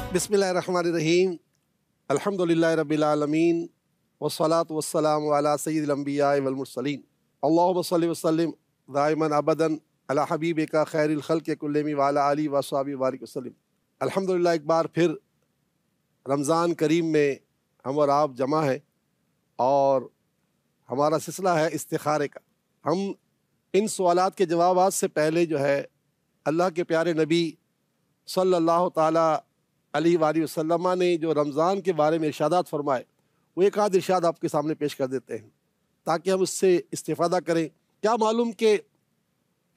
बिस्मिल्लाहिर्रहमानिर्रहीम अल्हम्दुलिल्लाहि रब्बिल आलमीन वस्सलातु वस्सलामु अला सय्यिदिल अंबिया वल मुरसलीन अल्लाहुम्मा सल्लि व सल्लिम दाइमन अबदन अला हबीबिका खैरिल खल्क़ि कुल्लिहिम व अला आलिहि व अस्हाबिहि व बारिक वसल्लम। अल्हम्दुलिल्लाह, एक बार फिर रमज़ान करीम में हम और आप जमा हैं और हमारा सिलसिला है इस्तिखारे का। हम इन सवालात के जवाबात से पहले जो है अल्लाह के प्यारे नबी सल्लल्लाहु ताला अलैहि वसल्लम ने जो रमज़ान के बारे में इरशादात फरमाए, वो एक आध इरशाद आपके सामने पेश कर देते हैं ताकि हम उससे इस्तिफ़ादा करें। क्या मालूम कि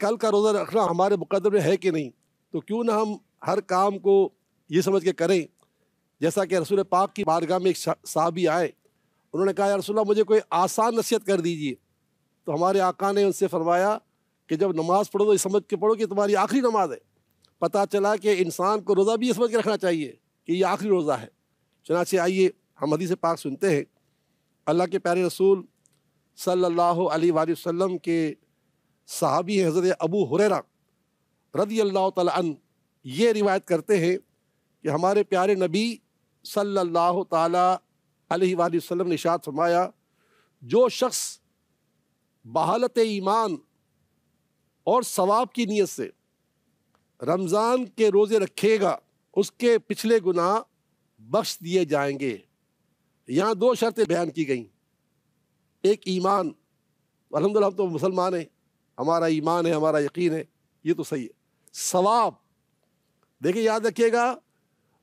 कल का रोज़ा रखना हमारे मुक़द्दर में है कि नहीं, तो क्यों ना हम हर काम को ये समझ के करें। जैसा कि रसूल पाक की बारगाह में एक साहबी आए, उन्होंने कहा, या रसूलल्लाह, मुझे कोई आसान नसीहत कर दीजिए। तो हमारे आका ने उनसे फरमाया कि जब नमाज़ पढ़ो तो ये समझ के पढ़ो कि तुम्हारी आखिरी नमाज है। पता चला कि इंसान को रोज़ा भी ये समझ के रखना चाहिए कि ये आखिरी रोज़ा है। चनाचे आइए हम हदीस पाक सुनते हैं। अल्लाह के प्यारे रसूल सल्लल्लाहु अलैहि वसल्लम के सहाबी हैं हज़रत अबू हुरैरा रज़ियल्लाहु तआला अन्हु, ये रिवायत करते हैं कि हमारे प्यारे नबी सल्लल्लाहु ताला अलैहि वसल्लम ने इरशाद फरमाया, जो शख्स बहालत ईमान और सवाब की नीयत से रमज़ान के रोज़े रखेगा, उसके पिछले गुनाह बख्श दिए जाएंगे। यहाँ दो शर्तें बयान की गई। एक ईमान, अल्हम्दुलिल्लाह हम तो मुसलमान हैं, हमारा ईमान है, हमारा यकीन है, ये तो सही है। सवाब, देखिए याद रखिएगा,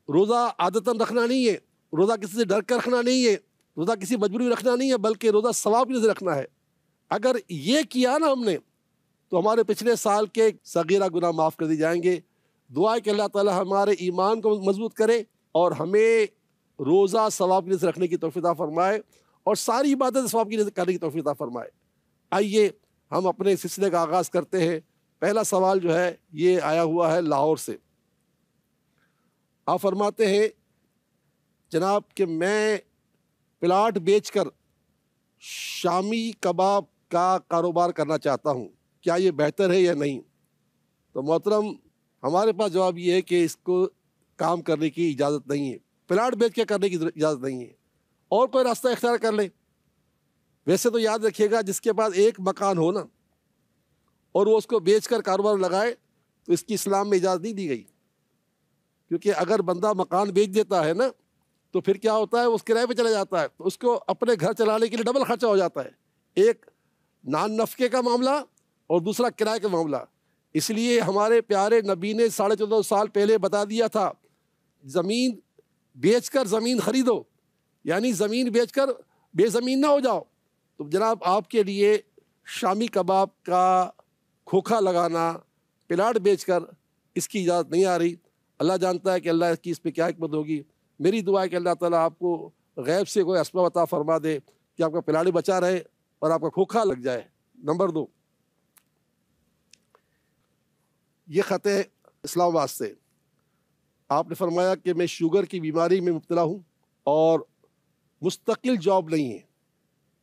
रोज़ा आदतन रखना नहीं है, रोज़ा किसी से डर कर रखना नहीं है, रोज़ा किसी मजबूरी में रखना नहीं है, बल्कि रोज़ा सवाब की वजह से रखना है। अगर ये किया ना हमने, तो हमारे पिछले साल के सगीरा गुनाह माफ़ कर दिए जाएंगे। दुआ है कि अल्लाह ताला हमारे ईमान को मजबूत करे और हमें रोज़ा सवाब की वजह से रखने की तौफीक अता फरमाए और सारी इबादत सवाब की वजह से करने की तौफीक अता फरमाए। आइए हम अपने सिलसिले का आगाज़ करते हैं। पहला सवाल जो है ये आया हुआ है लाहौर से। आप फरमाते हैं, जनाब, कि मैं प्लाट बेचकर शामी कबाब का कारोबार करना चाहता हूँ, क्या ये बेहतर है या नहीं? तो मोहतरम, हमारे पास जवाब ये है कि इसको काम करने की इजाज़त नहीं है, प्लाट बेच के करने की इजाज़त नहीं है, और कोई रास्ता इख्तियार कर ले। वैसे तो याद रखिएगा, जिसके पास एक मकान हो ना और वो उसको बेच कर कारोबार लगाए, तो इसकी इस्लाम में इजाज़त नहीं दी गई। क्योंकि अगर बंदा मकान बेच देता है ना, तो फिर क्या होता है, उस किराए पे चला जाता है, तो उसको अपने घर चलाने के लिए डबल खर्चा हो जाता है। एक नान नफ़के का मामला और दूसरा किराए का मामला। इसलिए हमारे प्यारे नबी ने 14.5 साल पहले बता दिया था, ज़मीन बेचकर ज़मीन ख़रीदो, यानी ज़मीन बेचकर बेज़मीन ना हो जाओ। तो जनाब, आपके लिए शामी कबाब का खोखा लगाना, प्लाट बेचकर, इसकी इजाज़त नहीं आ रही। अल्लाह जानता है कि अल्लाह की इस पर क्या हिकमत होगी। मेरी दुआ है कि अल्लाह ताला आपको गैब से कोई असबाब अता फरमा दे कि आपका प्लाट बचा रहे और आपका खोखा लग जाए। नंबर 2, ये ख़त है इस्लामाबाद से। आपने फरमाया कि मैं शुगर की बीमारी में मुब्तला हूँ और मुस्तकिल जॉब नहीं है,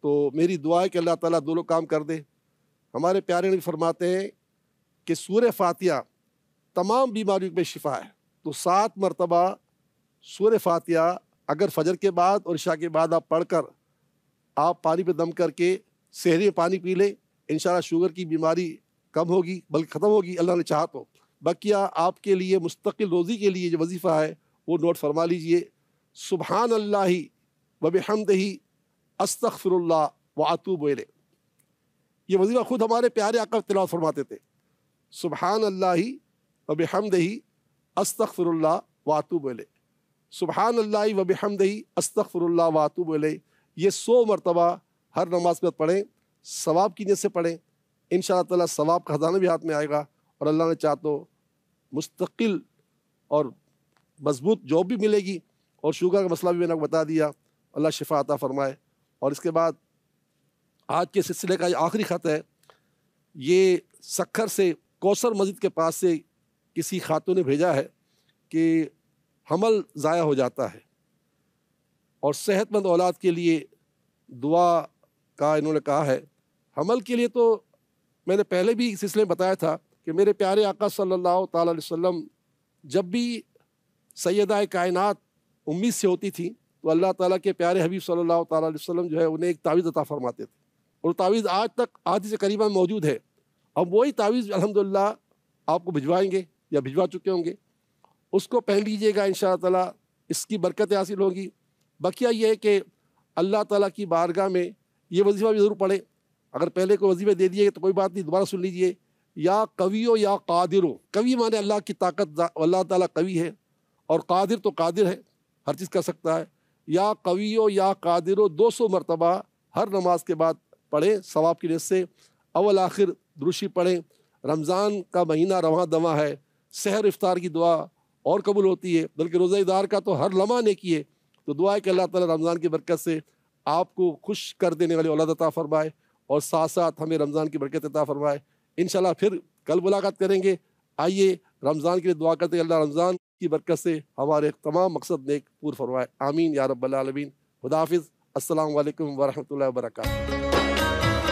तो मेरी दुआ है कि अल्लाह ताला दोनों काम कर दे। हमारे प्यारे नबी फरमाते हैं कि सूरह फातिहा तमाम बीमारियों में शिफा है। तो 7 मरतबा सूरह फातिहा अगर फजर के बाद और इशा के बाद आप पढ़कर आप पानी पे दम करके सहरी में पानी पी लें, इंशाअल्लाह शुगर की बीमारी कम होगी, बल्कि ख़त्म होगी, अल्लाह ने चाहा तो। बकिया आपके लिए मुस्तकिल रोज़ी के लिए जो वजीफ़ा है वो नोट फरमा लीजिए। सुबहान अल्लाहि व बिहम्दिही अस्तग़फिरुल्लाह व अतूबु इलैह। ये वजीफ़ा खुद हमारे प्यारे आका तिलावत फरमाते थे। सुबहान अल्लाहि व बिहम्दिही अस्तग़फिरुल्लाह व अतूबु इलैह। सुबहान अल्लाहि व बिहम्दिही अस्तग़फिरुल्लाह व अतूबु इलैह। ये 100 मरतबा हर नमाज में पढ़ें, सवाब की नीयत से पढ़ें। इंशाअल्लाह ताला सवाब का खजाना भी हाथ में आएगा और अल्लाह ने चाहा तो मुस्तकिल और मजबूत जॉब भी मिलेगी और शुगर का मसला भी मैंने आपको बता दिया। अल्लाह शिफा अता फरमाए। और इसके बाद आज के सिलसिले का ये आखिरी ख़त है। ये सक्खर से कौसर मस्जिद के पास से किसी खातून ने भेजा है कि हमल ज़ाया हो जाता है और सेहतमंद औलाद के लिए दुआ का इन्होंने कहा है। हमल के लिए तो मैंने पहले भी इस सिलसिले में बताया था कि मेरे प्यारे आका सल्लल्लाहु ताला अलैहि वसल्लम जब भी سیدہ کائنات امید سے ہوتی تھی تو اللہ تعالیٰ کے پیارے حبیب صلی اللہ تعالیٰ علیہ وسلم جو ہے انہیں ایک تعویذ عطا فرماتے تھے، اور تعویذ آج تک آدھی سے قریباً موجود ہے۔ اب وہی تعویذ الحمدللہ آپ کو بھجوائیں گے یا بھجوا چکے ہوں گے، اس کو پہن لیجئے گا انشاءاللہ تعالیٰ، اس کی برکتیں حاصل ہوں گی۔ بقیہ یہ ہے کہ اللہ تعالیٰ کی بارگاہ میں یہ وظیفہ بھی ضرور پڑھیں، اگر پہلے کوئی وظیفے دے دیے تو کوئی بات نہیں، دوبارہ سن لیجئے۔ یا قویو یا قادرو، قوی مانے اللہ کی طاقت، اللہ تعالیٰ قوی ہے، اور قادر تو قادر ہے، ہر چیز کر سکتا ہے۔ یا قویو یا قادرو 200 مرتبہ ہر نماز کے بعد پڑھیں ثواب کی نیت سے، اول آخر دروشی پڑھیں۔ رمضان کا مہینہ رواں دواں ہے، سحر افطار کی دعا اور قبول ہوتی ہے، بلکہ روزہ دار کا تو ہر لمحہ نیکی ہے۔ تو دعا ہے کہ اللہ تعالیٰ رمضان کی برکت سے آپ کو خوش کر دینے والی اولاد عطا فرمائے، اور ساتھ ساتھ ہمیں رمضان کی برکت عطا فرمائے۔ انشاءاللہ پھر کل ملاقات کریں گے۔ آئیے رمضان کے لیے دعا کرتے ہیں، اللہ رمضان کی برکت سے ہمارے تمام مقصد نیک پور فرمائے، آمین یا رب العالمین۔ خدا حافظ، السلام علیکم ورحمۃ اللہ وبرکاتہ۔